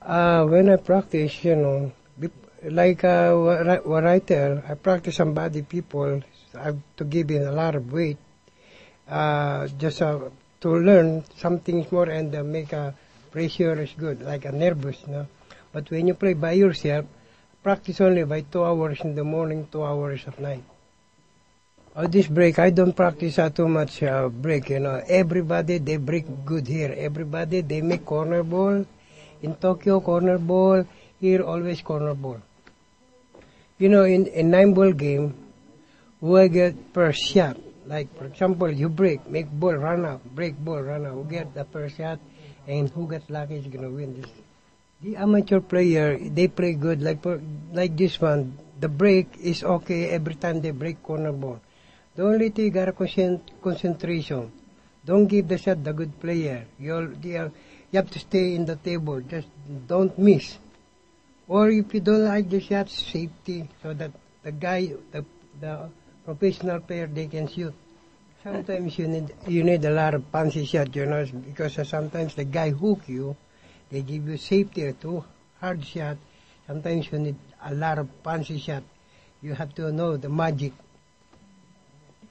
When I practice, like a writer, I practice somebody people. I have to give in a lot of weight, just to learn something more and make a pressure is good, like a nervous, no. But when you play by yourself, practice only by 2 hours in the morning, 2 hours at night. This break, I don't practice too much break, Everybody, they break good here. Everybody, they make corner ball. In Tokyo, corner ball. Here, always corner ball. In 9-ball game, who get first shot. Like, for example, you break, make ball, run out. Break ball, run out. Who get the first shot, and who get lucky is going to win this. The amateur player, they play good. Like this one, the break is okay every time they break corner ball. The only thing you gotta concentration. Don't give the shot the good player. You have to stay in the table. Just don't miss. Or if you don't like the shot, safety so that the guy, the professional player, they can shoot. Sometimes you need a lot of fancy shot, because sometimes the guy hook you. They give you safety to hard shot. Sometimes you need a lot of fancy shot. You have to know the magic.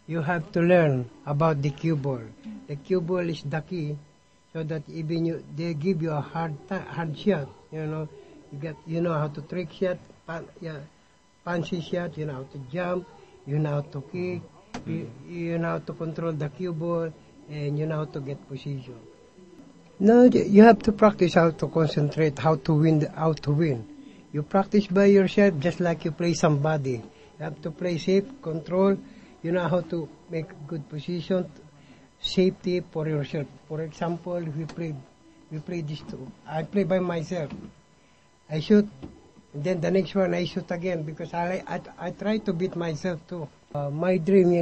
You have to learn about the cue ball. The cue ball is the key, so that even they give you a hard shot. You know how to trick shot, fancy shot. You know how to jump. You know how to kick. You know how to control the cue ball, and you know how to get position. No, you have to practice how to concentrate, how to win. You practice by yourself just like you play somebody. You have to play safe, control. You know how to make good position, safety for yourself. For example, if we play this two. I play by myself. I shoot, and then the next one I shoot again because I try to beat myself too. My dream,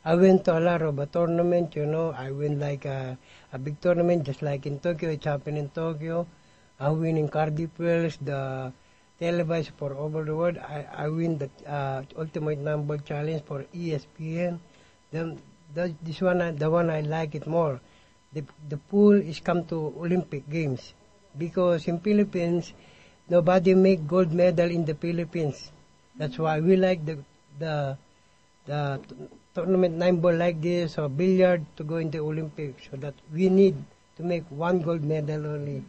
I went to a lot of a tournament, I win like a big tournament, just like in Tokyo. It's happened in Tokyo. I win in Cardiff Wells, the televised for over the world. I win the Ultimate Number Challenge for ESPN. Then this one, the one I like it more. The pool is come to Olympic Games because in Philippines, nobody make gold medal in the Philippines. That's why we like the tournament 9-ball like this or billiard to go in the Olympics, so that we need to make one gold medal only.